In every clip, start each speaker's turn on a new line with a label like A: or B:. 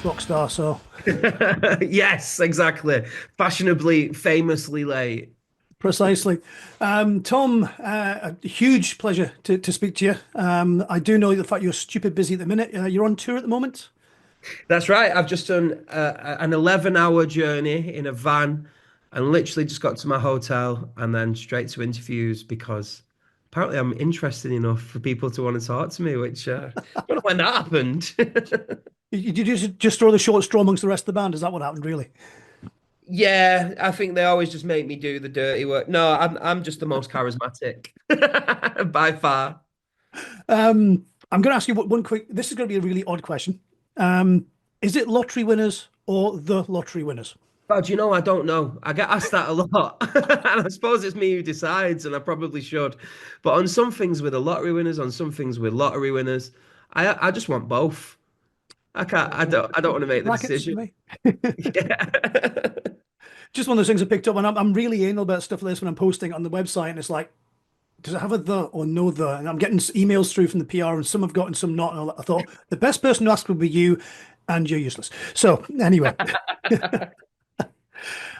A: rock star. So
B: Yes, exactly. Fashionably, famously late.
A: precisely. Tom, a huge pleasure to speak to you. I do know the fact you're stupid busy at the minute. You're on tour at the moment.
B: That's right. I've just done an 11-hour journey in a van and literally just got to my hotel and then straight to interviews because apparently I'm interesting enough for people to want to talk to me, which I don't know when that happened.
A: You just throw the short straw amongst the rest of the band. Is that what happened, really?
B: Yeah, I think they always just make me do the dirty work. No, I'm just the most charismatic by far.
A: I'm going to ask you one quick. This is going to be a really odd question. Is it lottery winners or the lottery winners?
B: God, I don't know. I get asked that a lot. And I suppose it's me who decides, and I probably should. But on some things with the lottery winners, on some things with lottery winners, I just want both. I don't want to make the
A: Brackets for
B: decision.
A: me.
B: Yeah.
A: Just one of those things I picked up, and I'm really anal about stuff like this when I'm posting on the website, and it's like, does it have a the or no the? And I'm getting emails through from the PR, and some have got and some not. And I thought the best person to ask would be you, and you're useless. So anyway,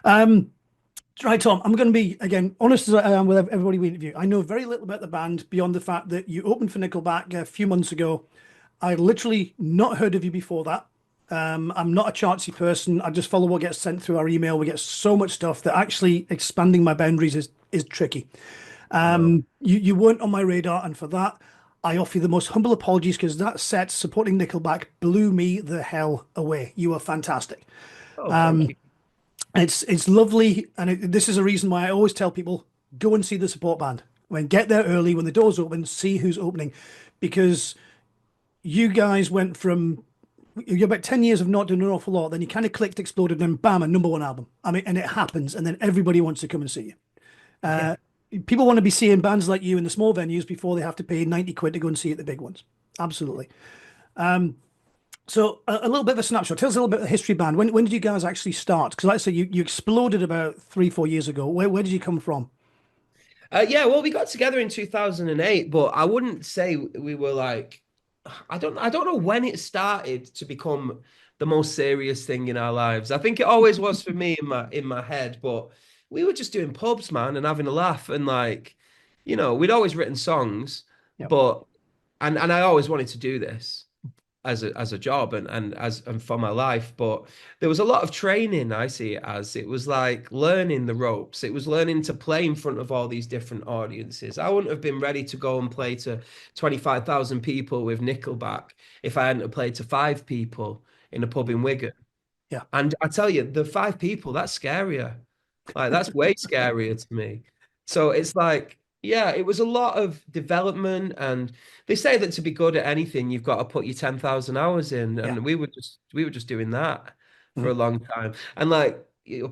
A: um, right, Tom, I'm going to be again honest as I am with everybody we interview. I know very little about the band beyond the fact that you opened for Nickelback a few months ago. I literally not heard of you before that. I'm not a chartsy person. I just follow what gets sent through our email. We get so much stuff that actually expanding my boundaries is tricky.
B: I know.
A: You weren't on my radar, and for that, I offer you the most humble apologies because that set supporting Nickelback blew me the hell away. You were fantastic.
B: Oh, thank you.
A: It's lovely, and this is a reason why I always tell people go and see the support band. When get there early, when the doors open, see who's opening, because you guys went from you're about 10 years of not doing an awful lot, then you kind of clicked, exploded, and then bam, a number one album. I mean, and it happens, and then everybody wants to come and see you.
B: Yeah.
A: People want to be seeing bands like you in the small venues before they have to pay 90 quid to go and see at the big ones. Absolutely. So a little bit of a snapshot. Tell us a little bit of the history band. When did you guys actually start? Because like I say, you exploded about 3, 4 years ago. Where did you come from?
B: Yeah, well, we got together in 2008, but I wouldn't say we were like I don't know when it started to become the most serious thing in our lives. I think it always was for me in my head, but we were just doing pubs, man, and having a laugh and like, we'd always written songs,
A: Yep.
B: but and I always wanted to do this as a job and for my life, but there was a lot of training. I see it as it was like learning the ropes. It was learning to play in front of all these different audiences. I wouldn't have been ready to go and play to 25,000 people with Nickelback if I hadn't played to 5 people in a pub in Wigan.
A: Yeah.
B: And I tell you, the 5 people, that's scarier. Like that's way scarier to me. So it's like, yeah, it was a lot of development, and they say that to be good at anything, you've got to put your 10,000 hours in,
A: Yeah.
B: and we were just doing that for a
A: Mhm.
B: long time. And like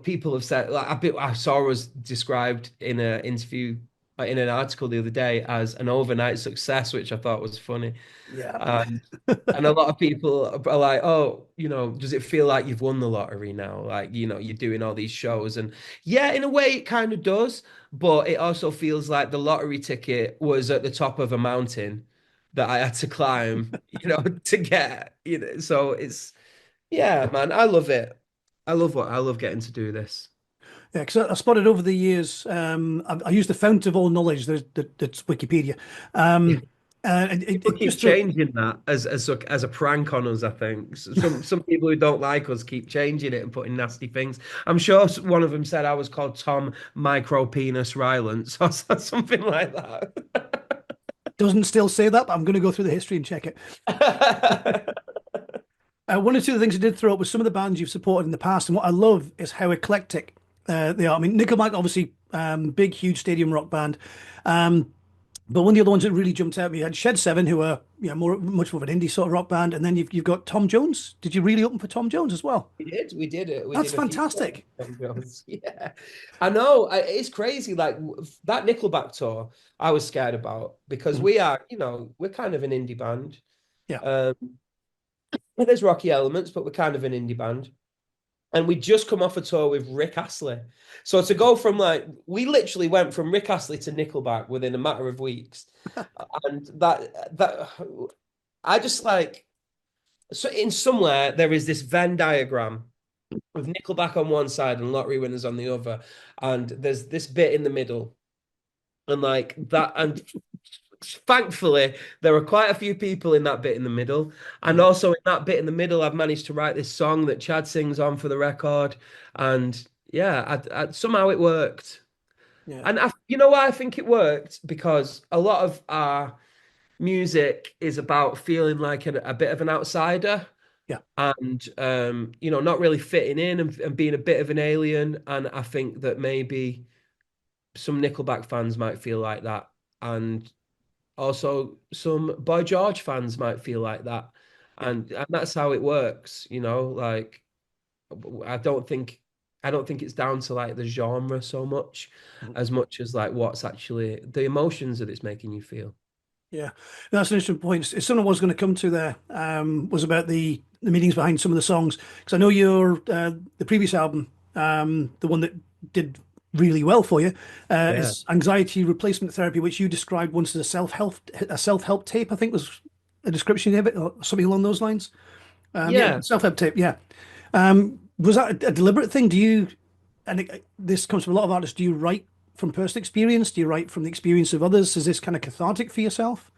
B: people have said, like I saw us described in an interview, in an article the other day as an overnight success, which I thought was funny.
A: Yeah.
B: And a lot of people are like, oh, does it feel like you've won the lottery now? Like, you're doing all these shows. And yeah, in a way, it kind of does. But it also feels like the lottery ticket was at the top of a mountain that I had to climb, to get, So yeah, man, I love it. I love getting to do this.
A: Yeah, because I spotted over the years, I use the fount of all knowledge, that's Wikipedia.
B: Yeah.
A: Um, and
B: People
A: it
B: keep
A: just through,
B: changing that as a prank on us, I think. Some people who don't like us keep changing it and putting nasty things. I'm sure one of them said I was called Thom Micro Penis Rylance or something like that.
A: doesn't still say that, but I'm going to go through the history and check it. One or two of the things I did throw up was some of the bands you've supported in the past, and what I love is how eclectic they are. I mean, Nickelback, obviously, big, huge stadium rock band. Um, but one of the other ones that really jumped out at me, you had Shed Seven, who are much more of an indie sort of rock band, and then you've got Tom Jones. Did you really open for Tom Jones as well?
B: We did it. We
A: That's
B: did a few songs
A: fantastic.
B: with Tom Jones. Yeah, I know. It's crazy. Like that Nickelback tour, I was scared about because
A: Mhm.
B: we're kind of an indie band.
A: Yeah.
B: Um, there's rocky elements, but we're kind of an indie band. And we just come off a tour with Rick Astley. So to go from like, we literally went from Rick Astley to Nickelback within a matter of weeks. And that I just like, So in somewhere there is this Venn diagram with Nickelback on one side and Lottery Winners on the other, and there's this bit in the middle, and like that, and thankfully there are quite a few people in that bit in the middle, and
A: Mhm.
B: also in that bit in the middle, I've managed to write this song that Chad sings on for the record, and yeah, somehow it worked,
A: Yeah,
B: and you know why I think it worked? Because a lot of our music is about feeling like a bit of an outsider
A: yeah,
B: and not really fitting in and being a bit of an alien. And I think that maybe some Nickelback fans might feel like that, and also some Boy George fans might feel like that,
A: yeah.
B: and that's how it works. Like I don't think I don't think it's down to like the genre so
A: Mhm.
B: much as like what's actually the emotions that it's making you feel.
A: Yeah, that's an interesting point. It's something I was going to come to there. Was about the meanings behind some of the songs because I know your the previous album, the one that did really well for you,
B: Yeah.
A: is Anxiety Replacement Therapy, which you described once as a self help tape. I think was a description of it, or something along those lines. Yeah,
B: Yeah.
A: self help tape. Yeah, was that a deliberate thing? Do you? And this comes from a lot of artists. Do you write from personal experience? Do you write from the experience of others? Is this kind of cathartic for yourself?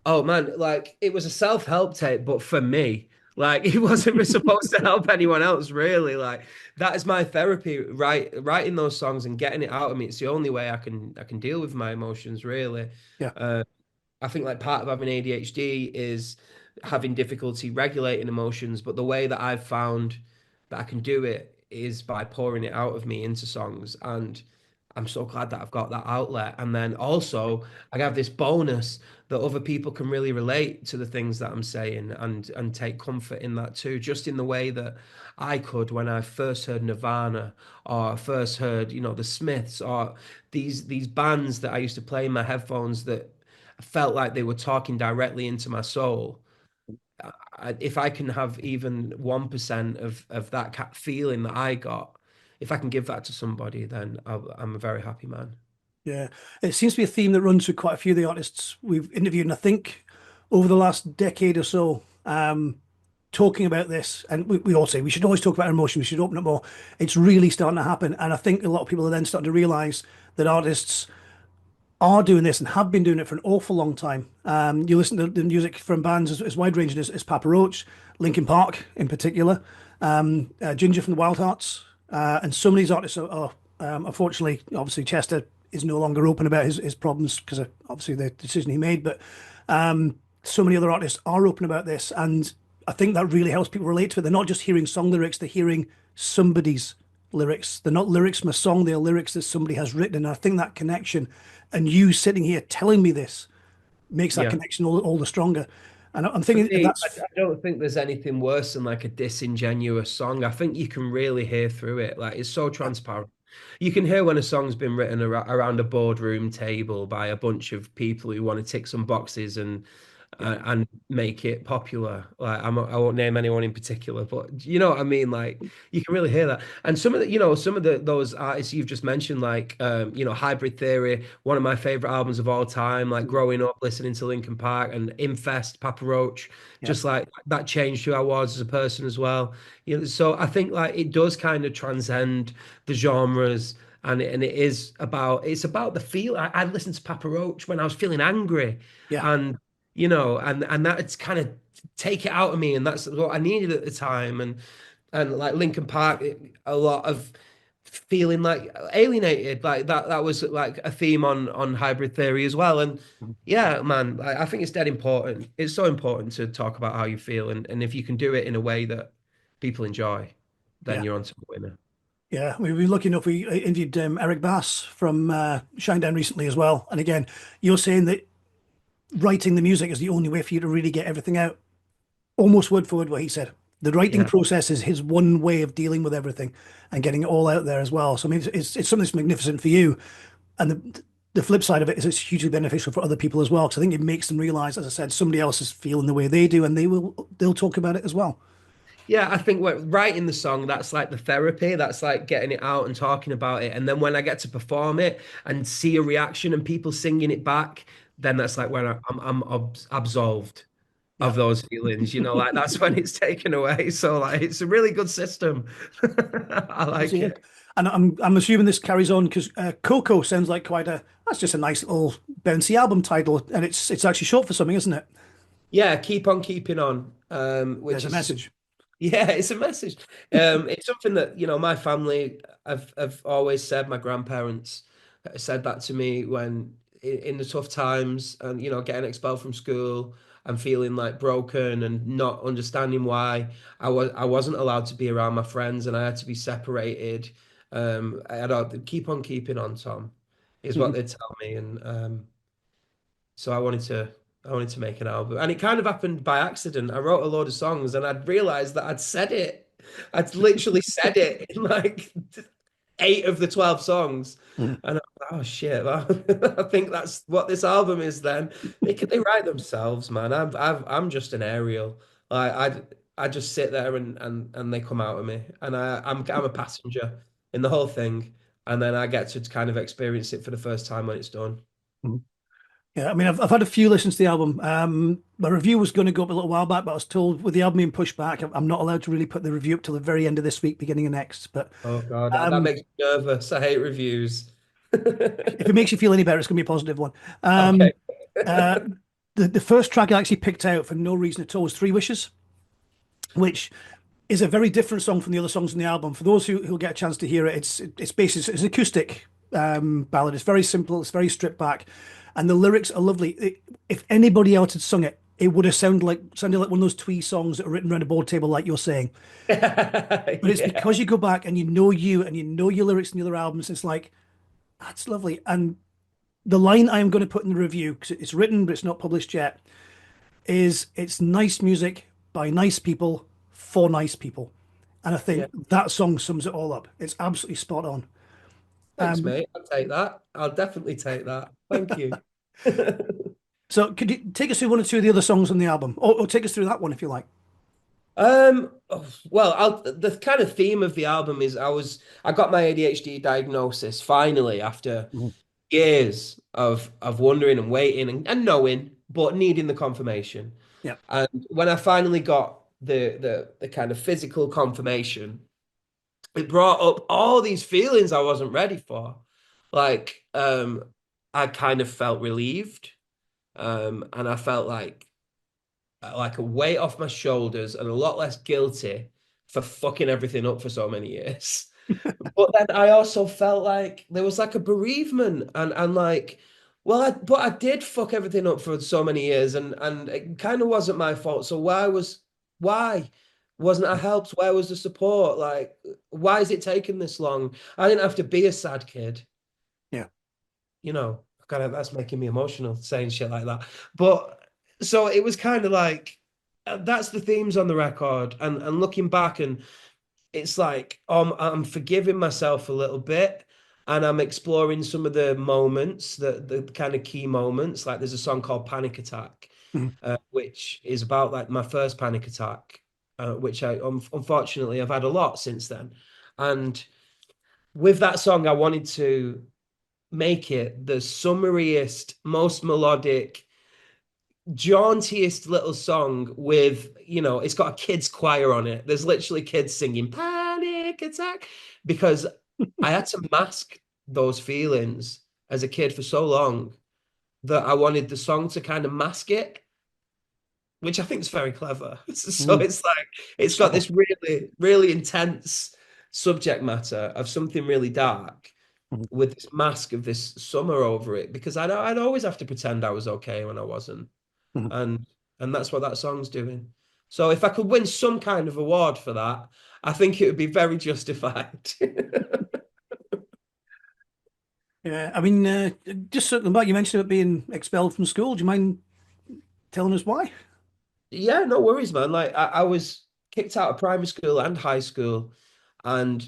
B: Oh man, like it was a self-help tape, but for me, like it wasn't supposed to help anyone else, really. Like that is my therapy, writing those songs and getting it out of me. It's the only way I can deal with my emotions, really.
A: Yeah,
B: Uh, I think like part of having ADHD is having difficulty regulating emotions, but the way that I've found that I can do it is by pouring it out of me into songs. And I'm so glad that I've got that outlet. And then also I have this bonus that other people can really relate to the things that I'm saying and take comfort in that too, just in the way that I could when I first heard Nirvana or first heard, the Smiths or these bands that I used to play in my headphones that felt like they were talking directly into my soul. If I can have even 1% of that feeling that I got, if I can give that to somebody, then I'm a very happy man.
A: yeah. It seems to be a theme that runs through quite a few of the artists we've interviewed, and I think over the last decade or so, talking about this, and we all say we should always talk about our emotion, we should open up more. It's really starting to happen, and I think a lot of people are then starting to realize that artists are doing this and have been doing it for an awful long time. You listen to the music from bands as wide ranging as Papa Roach, Linkin Park in particular, Ginger from the Wild Hearts, and some of these artists are unfortunately, obviously, Chester is no longer open about his problems because of obviously the decision he made, but so many other artists are open about this, and I think that really helps people relate to it. They're not just hearing song lyrics; they're hearing somebody's lyrics. They're not lyrics from a song; they're lyrics that somebody has written. And I think that connection, and you sitting here telling me this, makes that
B: Yeah.
A: connection all the stronger. And I'm
B: For
A: thinking if
B: me, I
A: that's
B: don't think there's anything worse than like a disingenuous song. I think you can really hear through it. Like it's so
A: yeah,
B: transparent. You can hear when a song's been written around a boardroom table by a bunch of people who want to tick some boxes
A: yeah,
B: and make it popular. Like I won't name anyone in particular, but you know what I mean. Like you can really hear that. And some of the those artists you've just mentioned, like Hybrid Theory, one of my favorite albums of all time. Like
A: mm,
B: growing up listening to Linkin Park and Infest, Papa Roach,
A: yeah,
B: just like that changed who I was as a person as well. So I think like it does kind of transcend the genres. And it's about the feel. I listened to Papa Roach when I was feeling angry,
A: yeah,
B: and and that it's kind of take it out of me, and that's what I needed at the time. And like Linkin Park, a lot of feeling like alienated, like that was like a theme on Hybrid Theory as well. And
A: mm,
B: yeah, man, I think it's dead important. It's so important to talk about how you feel, and if you can do it in a way that people enjoy, then
A: yeah.
B: you're on to a winner.
A: Yeah, we've been lucky enough. We interviewed Eric Bass from Shinedown recently as well. And again, you're saying that writing the music is the only way for you to really get everything out. Almost word for word what he said. The writing
B: Yeah.
A: process is his one way of dealing with everything and getting it all out there as well. So I mean, it's something that's magnificent for you, and the flip side of it is it's hugely beneficial for other people as well. Because I think it makes them realize, as I said, somebody else is feeling the way they do, and they'll talk about it as well.
B: Yeah, I think writing the song, that's like the therapy. That's like getting it out and talking about it. And then when I get to perform it and see a reaction and people singing it back, then that's like when I'm absolved
A: Yeah.
B: of those feelings, like that's when it's taken away. So like it's a really good system. I
A: So,
B: like
A: yeah.
B: it.
A: And I'm assuming this carries on because Coco sounds like quite a that's just a nice little bouncy album title, and it's actually short for something, isn't it?
B: Yeah, keep on keeping on.
A: There's
B: Which
A: a
B: is
A: message.
B: Yeah, it's a message. It's something that, my family have always said, my grandparents said that to me when in the tough times and, getting expelled from school and feeling like broken and not understanding why I wasn't allowed to be around my friends and I had to be separated. I had to keep on keeping on, Tom, is what
A: Mhm.
B: they tell me. And so I wanted to make an album. And it kind of happened by accident. I wrote a load of songs and I'd realized that I'd said it. I'd literally said it in like 8 of the 12 songs.
A: Mhm.
B: And I was like, oh shit, well, I think that's what this album is then. They write themselves, man. I'm just an aerial. I just sit there and they come out of me. And I'm a passenger in the whole thing. And then I get to kind of experience it for the first time when it's done.
A: Mhm. Yeah, I mean, I've had a few listens to the album. My review was going to go up a little while back, but I was told with the album being pushed back, I'm not allowed to really put the review up till the very end of this week, beginning of next. But
B: Oh God, that
A: um,
B: makes me nervous. I hate reviews.
A: if it makes you feel any better, it's going to be a positive one.
B: Okay.
A: Uh, the first track I actually picked out for no reason at all was Three Wishes, which is a very different song from the other songs on the album. For those who'll get a chance to hear it, it's basically it's an acoustic ballad. It's very simple. It's very stripped back, and the lyrics are lovely. If anybody else had sung it, it would have sounded like one of those twee songs that are written around a board table, like you're saying. But it's
B: Yeah.
A: because you go back and you know your lyrics in the other albums. It's like that's lovely. And the line I am going to put in the review because it's written but it's not published yet is it's nice music by nice people for nice people. And I
B: Yeah.
A: think that song sums it all up. It's absolutely spot on.
B: Thanks,
A: Um,
B: mate. I'll take that. I'll definitely take that. Thank you.
A: so could you take us through one or two of the other songs on the album, or take us through that one if you like?
B: Well, the kind of theme of the album is I got my ADHD diagnosis finally after
A: Mhm.
B: years of wondering and waiting and knowing, but needing the confirmation.
A: Yeah.
B: And when I finally got the kind of physical confirmation, it brought up all these feelings I wasn't ready for. Like, I kind of felt relieved, and I felt like a weight off my shoulders and a lot less guilty for fucking everything up for so many years. But then I also felt like there was like a bereavement and like, well, but I did fuck everything up for so many years and it kind of wasn't my fault. So why wasn't I helped? Where was the support? Like, why is it taking this long? I didn't have to be a sad kid,
A: Yeah.
B: kind of that's making me emotional saying shit like that. But so it was kind of like that's the themes on the record and looking back and it's like I'm forgiving myself a little bit and I'm exploring some of the moments, the kind of key moments. Like there's a song called Panic Attack,
A: Mhm.
B: which is about like my first panic attack, which I unfortunately I've had a lot since then. And with that song, I wanted to make it the summariest, most melodic, jauntiest little song with, it's got a kids choir on it. There's literally kids singing Panic Attack because I had to mask those feelings as a kid for so long that I wanted the song to kind of mask it, which I think is very clever. So
A: Mhm.
B: it's like it's got
A: Subtle.
B: this really, really intense subject matter of something really dark
A: Mhm.
B: with this mask of this summer over it because I'd always have to pretend I was okay when I wasn't.
A: Mhm.
B: And and that's what that song's doing. So if I could win some kind of award for that, I think it would be very justified.
A: Yeah. I mean, just circling back, you mentioned about being expelled from school. Do you mind telling us why?
B: Yeah, no worries, man. Like I was kicked out of primary school and high school, and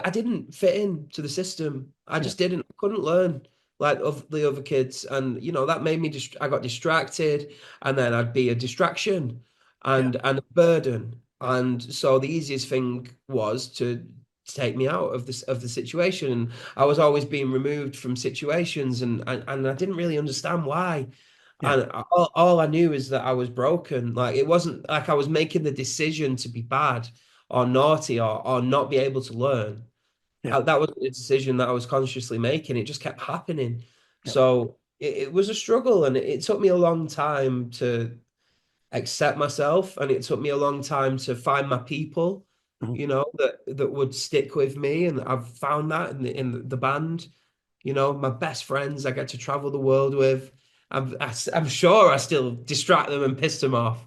B: I didn't fit into the system. I
A: Yeah.
B: just didn't. I couldn't learn like of the other kids, and that made me just. I got distracted, and then I'd be a distraction
A: Yeah.
B: and a burden. And so the easiest thing was to take me out of the situation. And I was always being removed from situations, and I didn't really understand why.
A: Yeah.
B: And all I knew is that I was broken. Like it wasn't like I was making the decision to be bad or naughty or not be able to learn.
A: Yeah.
B: That was a decision that I was consciously making. It just kept happening.
A: Yeah.
B: So it was a struggle, and it took me a long time to accept myself, and it took me a long time to find my people,
A: Mhm.
B: that would stick with me, and I've found that in the band. My best friends I get to travel the world with. I'm sure I still distract them and piss them off,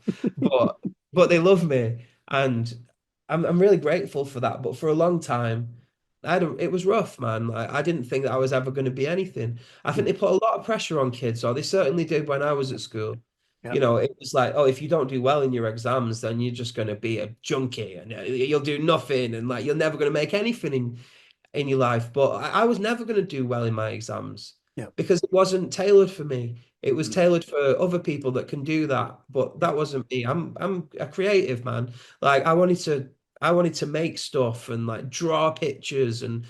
B: but they love me, and I'm really grateful for that. But for a long time, it was rough, man. I didn't think that I was ever going to be anything. I think
A: Mhm.
B: they put a lot of pressure on kids, or they certainly did when I was at school.
A: Yeah.
B: It was like, oh, if you don't do well in your exams, then you're just going to be a junkie, and you'll do nothing, and like you're never going to make anything in your life. But I was never going to do well in my exams
A: Yeah.
B: because it wasn't tailored for me. It was
A: Mhm.
B: tailored for other people that can do that, but
A: Yeah.
B: that wasn't me. I'm a creative man. Like I wanted to make stuff and like draw pictures and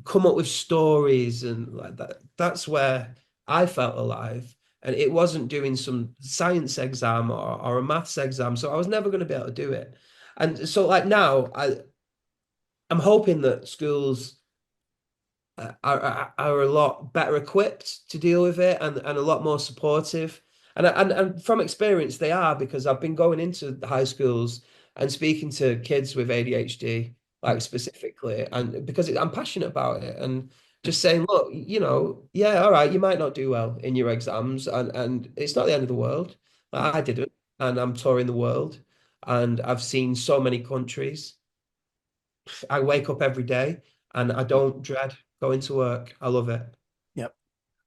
B: come up with stories and like that. That's where I felt alive. And it wasn't doing some science exam or a maths exam. So I was never going to be able to do it. And so like now I'm hoping that schools are a lot better equipped to deal with it and a lot more supportive. And from experience, they are because I've been going into high schools and speaking to kids with ADHD,
A: Mhm.
B: like specifically, and because I'm passionate about it and
A: Yeah.
B: just saying, look, yeah, all right, you might not do well in your exams, and it's not the end of the world.
A: Mhm.
B: Like, I didn't, and I'm touring the world, and I've seen so many countries. I wake up every day and I don't dread going to work. I love it.
A: Yeah.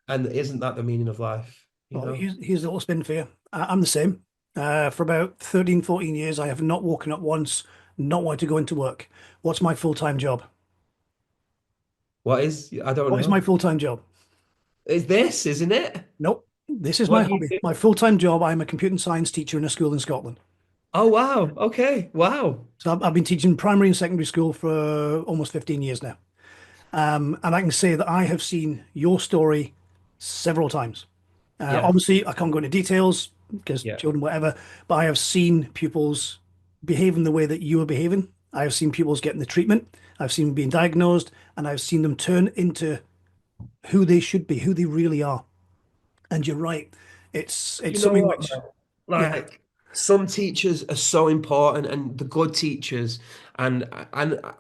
B: And isn't that the meaning of life? You
A: Well,
B: know?
A: here's a little spin for you. I'm the same. For about 13, 14 years, I have not woken up once, not wanted to go into work. What's my full-time job?
B: What is, I don't
A: What is my
B: know.
A: full-time job?
B: It's this, isn't it?
A: Nope. This is my
B: What do you
A: hobby.
B: do?
A: My full-time job, I'm a computer science teacher in a school in Scotland.
B: Oh, wow. Okay. Wow.
A: So I've been teaching primary and secondary school for almost 15 years now. And I can say that I have seen your story several times.
B: Yeah.
A: Obviously, I can't go into details because
B: Yeah.
A: children, whatever, but I have seen pupils behaving the way that you are behaving. I have seen pupils getting the treatment. I've seen them being diagnosed, and I've seen them turn into who they should be, who they really are. And you're right. It's
B: You know
A: something
B: what,
A: which,
B: man?
A: yeah,
B: Like some teachers are so important and the good teachers and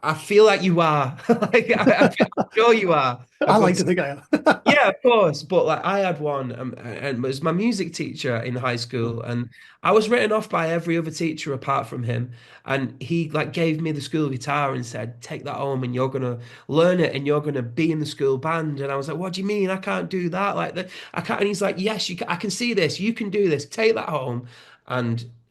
B: I feel like you are. Like I'm sure you are a
A: I
B: good
A: like to
B: teacher.
A: think I am.
B: Yeah, of course. But like I had one, and it was my music teacher in high school, and I was written off by every other teacher apart from him. And he like gave me the school guitar and said, "Take that home, and you're gonna learn it, and you're gonna be in the school band." And I was like, "What do you mean? I can't do that? Like that, I can't." And he's like, "Yes, you can. I can see this. You can do this. Take that home."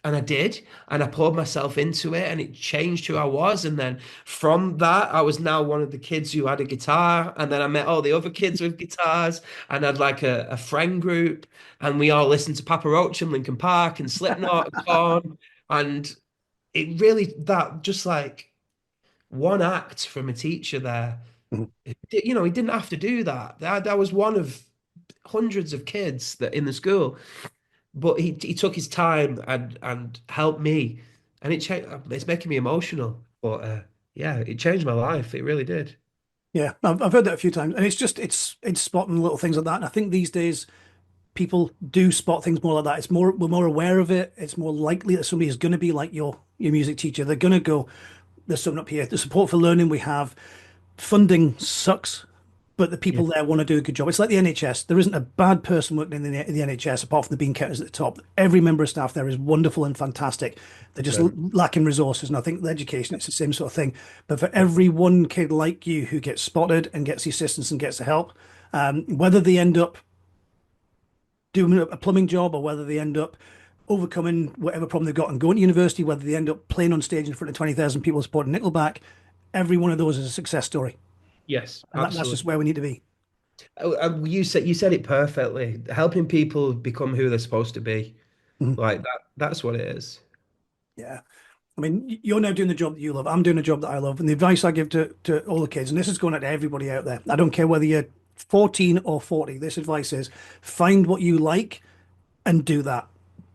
B: And I did, and I poured myself into it, and it changed who I was. And then from that, I was now one of the kids who had a guitar, and then I met all the other kids with guitars, and had like a friend group, and we all listened to Papa Roach and Linkin Park and Slipknot and Thom, and it really that just like one act from a teacher there. He didn't have to do that. That was one of hundreds of kids that in the school, but he took his time and helped me, and it's making me emotional. But yeah, it changed my life. It really did.
A: Yeah, I've heard that a few times, and it's spotting little things like that. And I think these days people do spot things more like that. We're more aware of it. It's more likely that somebody is going to be like your music teacher. They're going to go, there's something up here. The support for learning we have, funding sucks, but the
B: Yeah,
A: people there want to do a good job. It's like the NHS. There isn't a bad person working in the NHS apart from the bean counters at the top. Every member of staff there is wonderful and fantastic. They're just lacking resources. And I think with education, it's the same sort of thing. But for every one kid like you who gets spotted and gets the assistance and gets the help, whether they end up doing a plumbing job or whether they end up overcoming whatever problem they've got and going to university, whether they end up playing on stage in front of 20,000 people supporting Nickelback, every one of those is a success story.
B: yes,
A: And that's just
B: absolutely.
A: where we need to be.
B: You said it perfectly. Helping people become who they're supposed to be,
A: Mhm.
B: like that. That's what it is.
A: Yeah. I mean, you're now doing the job that you love. I'm doing a job that I love. And the advice I give to all the kids, and this is going out to everybody out there, I don't care whether you're 14 or 40, this advice is find what you like and do that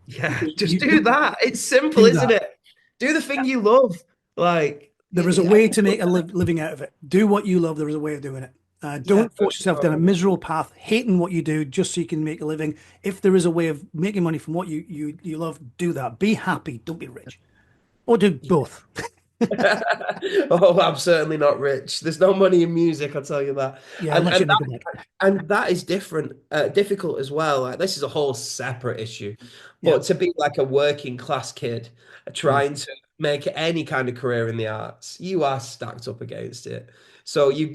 B: Yeah,
A: because
B: just do that. It's simple,
A: do
B: isn't
A: that.
B: it? Do the thing you love. Like,
A: There is a way to make a living out of it. Do what you love. There is a way of doing it.
B: yeah,
A: Don't
B: for
A: force yourself down a
B: sure.
A: miserable path, hating what you do just so you can make a living. If there is a way of making money from what you love, do that. Be happy. Don't be rich, or do both.
B: Oh, I'm certainly not rich. There's no money in music, I'll tell you that.
A: Yeah,
B: And
A: unless
B: and
A: you're
B: that,
A: Nickelback.
B: and that is different, difficult as well. Like this is a whole separate issue.
A: Yeah.
B: But to be like a working class kid
A: Mm.
B: trying to make any kind of career in the arts, you are stacked up against it. So you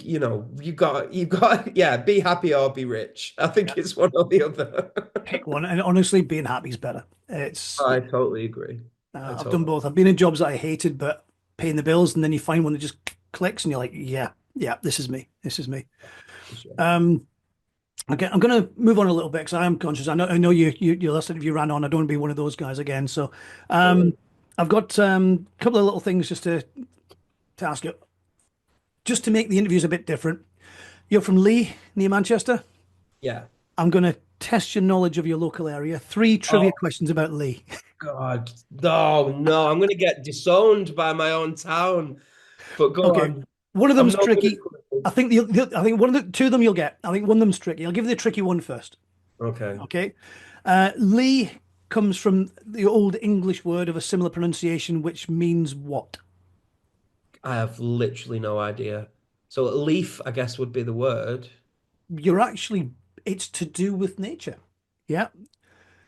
B: got yeah, be happy or be rich. I
A: Yeah.
B: think it's one or the other.
A: Pick one. And honestly, being happy is better. It's
B: I totally agree. I
A: I've done
B: totally
A: both. I've been in jobs that I hated, but paying the bills, and then you find one that just clicks, and you're like, yeah, yeah, this is me. This is me.
B: for sure.
A: Um, Okay, I'm going to move on a little bit because I am conscious. I know you last if you ran on. I don't want to be one of those guys again. So,
B: Totally.
A: I've got a couple of little things just to ask you, just to make the interviews a bit different. You're from Lee, near Manchester.
B: Yeah.
A: I'm going to test your knowledge of your local area. Three trivia
B: Oh,
A: questions about Lee.
B: God, no, no, I'm gonna get disowned by my own town. But go
A: Okay,
B: on.
A: one of
B: I'm
A: them's
B: no good
A: tricky.
B: at
A: I
B: quizzes.
A: think I think one of the two of them you'll get. I think one of them's tricky. I'll give you the tricky one first.
B: Okay.
A: Okay. Lee comes from the old English word of a similar pronunciation, which means what?
B: I have literally no idea. So leaf, I guess, would be the word.
A: You're actually, it's to do with nature. Yeah.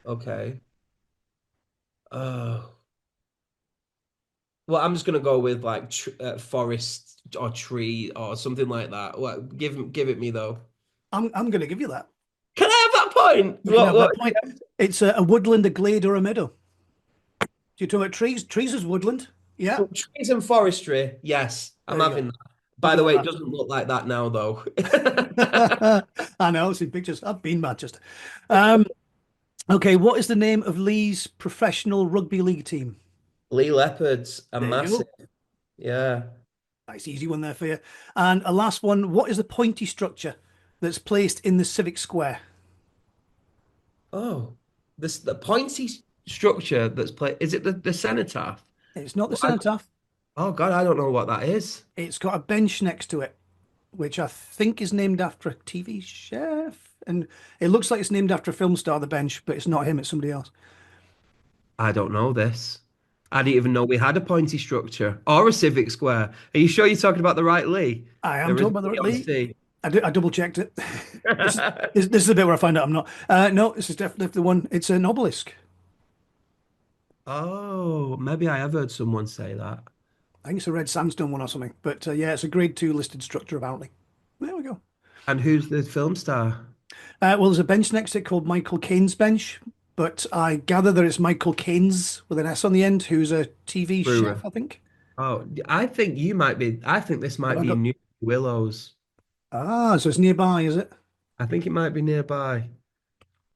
B: Okay. Oh. Well, I'm just gonna go with like tr forest or tree or something like that. What? Give it me though.
A: I'm going to give you that.
B: Can I have that point?
A: You can
B: What?
A: have that
B: What?
A: point. It's a woodland, a glade, or a meadow. Do you talk about trees? Trees is woodland. Yeah.
B: So trees and forestry. Yes, I'm
A: There you go.
B: having that.
A: We'll
B: By the
A: go
B: way, it
A: with
B: doesn't look like that now though.
A: that. I know, I've seen pictures. I've been Manchester. Um, okay, what is the name of Lee's professional rugby league team?
B: Lee leopards are
A: There you
B: massive.
A: go.
B: Yeah.
A: Nice, easy one there for you. And a last one. What is the pointy structure that's placed in the civic square?
B: Oh, this the pointy structure that's played. Is it the cenotaph?
A: It's not the
B: Well,
A: cenotaph.
B: oh God, I don't know what that is.
A: It's got a bench next to it, which I think is named after a TV chef. And it looks like it's named after a film star, the bench, but it's not him, it's somebody else.
B: I don't know this. I didn't even know we had a pointy structure or a civic square. Are you sure you're talking about the right Lee?
A: I am
B: There is
A: talking about
B: Lee
A: the
B: on
A: Lee.
B: sea.
A: I double checked it. This, this is the bit where I find out I'm not. No, this is definitely the one. It's an obelisk.
B: Oh, maybe I have heard someone say that.
A: I think it's a red sandstone one or something. But yeah, it's a grade two listed structure, apparently. There we go.
B: And who's the film star?
A: Well, there's a bench next to it called Michael Caine's bench, but I gather that it's Michael Caine's with an S on the end, who's a TV chef,
B: Brewer.
A: I think.
B: Oh, I think you might be. I think this
A: But
B: might
A: I
B: be
A: got
B: New Willows.
A: so it's nearby, is it?
B: I think it might be nearby.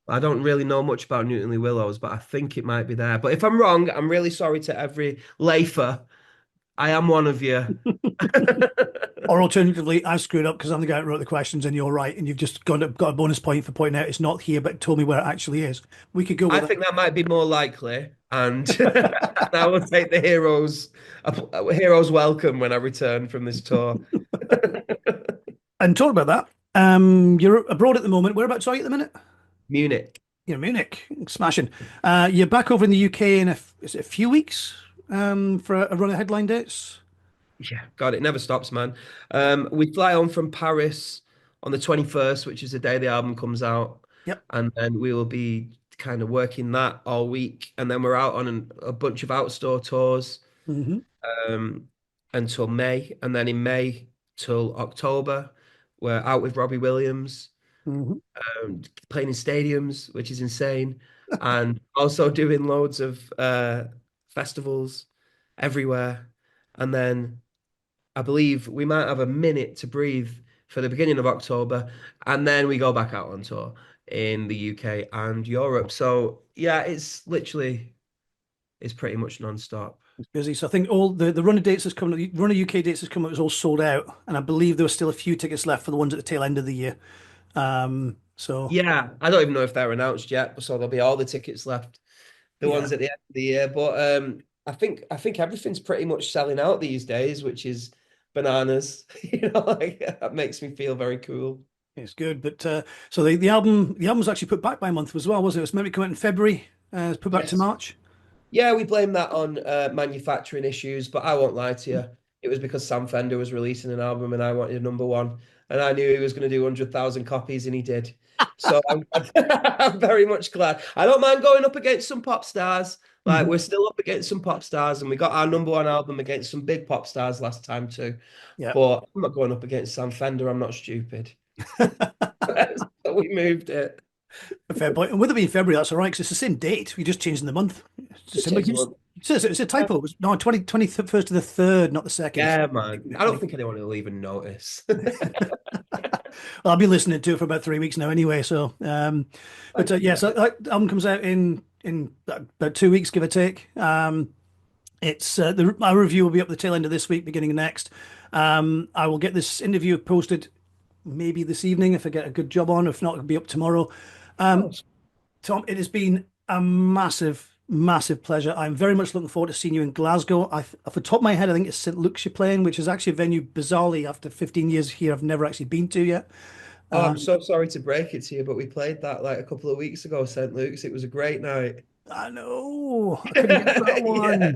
B: I don't really know much about Newton Lee Willows, but I think it might be there. But if I'm wrong, I'm really sorry to every Leifer. I am one of you.
A: Or alternatively, I screwed up because I'm the guy that wrote the questions, and you're right, and you've just got a bonus point for pointing out it's not here, but told me where it actually is. We could go
B: I
A: with that.
B: think that might be more likely, and I will take the heroes welcome when I return from this tour.
A: And talk about that. You're abroad at the moment. Whereabouts are you at the minute?
B: Munich.
A: You're in Munich, smashing. You're back over in the UK in is it a few weeks? For a run of headline dates.
B: Yeah, God, it never stops, man. We fly on from Paris on the 21st, which is the day the album comes out,
A: Yep.
B: and then we will be kind of working that all week, and then we're out on a bunch of outdoor tours
A: Hmm.
B: um, until May, and then in May till October, we're out with Robbie Williams,
A: Hmm.
B: playing in stadiums, which is insane, and also doing loads of festivals everywhere, and then. I believe we might have a minute to breathe for the beginning of October, and then we go back out on tour in the UK and Europe. So yeah, it's pretty much non-stop.
A: It's busy. So I think all the run of dates has come. The run of UK dates has come. It was all sold out, and I believe there were still a few tickets left for the ones at the tail end of the year. So
B: Yeah, I don't even know if they're announced yet, so there'll be all the tickets left, the
A: yeah,
B: ones at the end of the year. But I think everything's pretty much selling out these days, which is bananas. Like that makes me feel very cool.
A: it's good. But so the album was actually put back by a month as well, was it? It was meant to come out in February. It's put back to
B: Yes.
A: March.
B: Yeah, we blame that on manufacturing issues, but I won't lie to you. It was because Sam Fender was releasing an album and I wanted a number one, and I knew he was going to do 100,000 copies, and he did. So I'm, I'm very much glad. I don't mind going up against some pop stars. Like
A: Mhm.
B: we're still up against some pop stars, and we got our number one album against some big pop stars last time too.
A: Yeah.
B: But I'm not going up against Sam Fender. I'm not stupid. So we moved it.
A: Fair point. And with it being February, that's all right because it's the same date. We just changed the month. It's the
B: Just
A: same.
B: change the month.
A: It says it's a typo. It was, no, 21st to the 3rd, not the 2nd.
B: Yeah, man. I don't
A: 20.
B: think anyone will even notice.
A: Well, I've been listening to it for about 3 weeks now anyway. So, but
B: Thank you,
A: yeah,
B: mate.
A: so that album comes out in about 2 weeks, give or take. It's our review will be up the tail end of this week, beginning of next. I will get this interview posted maybe this evening if I get a good job on. If not, it'll be up tomorrow.
B: Oh,
A: Tom, it has been a massive, massive pleasure. I'm very much looking forward to seeing you in Glasgow. Off the top of my head, I think it's St. Luke's you're playing, which is actually a venue, bizarrely, after 15 years here, I've never actually been to yet.
B: I'm so sorry to break it to you, but we played that like a couple of weeks ago, St. Luke's. It was a great night.
A: I know I couldn't get to that
B: Yeah.
A: one, but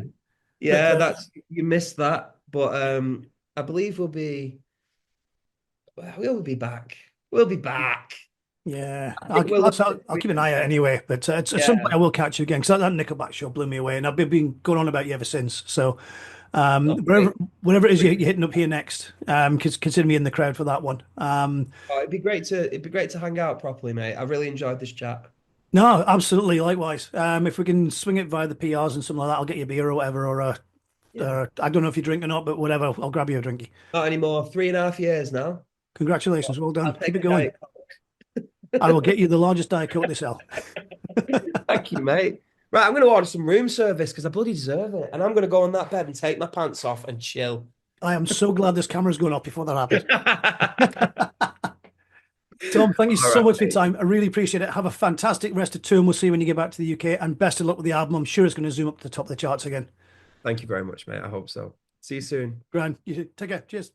B: Yeah, that's you missed that. But I believe we'll be back. We'll be back.
A: yeah,
B: I think we're
A: I'll keep an eye out anyway. But at some point,
B: yeah.
A: I will catch you again because that Nickelback show blew me away, and I've been going on about you ever since. So
B: Oh,
A: wherever
B: great.
A: wherever it is you're hitting up here next, consider me in the crowd for that one.
B: Oh, it'd be great to hang out properly, mate. I really enjoyed this chat.
A: No, absolutely. Likewise. If we can swing it via the PRs and something like that, I'll get you a beer or whatever.
B: Yeah.
A: I don't know if you drink or not, but whatever. I'll grab you a drinky.
B: Not anymore. 3.5 years now.
A: Congratulations. Well
B: I'll
A: done. Keep
B: take
A: it
B: a
A: going.
B: diet.
A: I will get you the largest Diet Coke they sell.
B: Thank you, mate. Right, I'm going to order some room service because I bloody deserve it. And I'm going to go on that bed and take my pants off and chill.
A: I am so glad this camera's going off before that happens.
B: All
A: Tom, thank you so
B: right,
A: much for your
B: mate.
A: time. I really appreciate it. Have a fantastic rest of tour. We'll see you when you get back to the UK. And best of luck with the album. I'm sure it's going to zoom up to the top of the charts again.
B: Thank you very much, mate. I hope so. See you soon.
A: Grand. You take care. Cheers.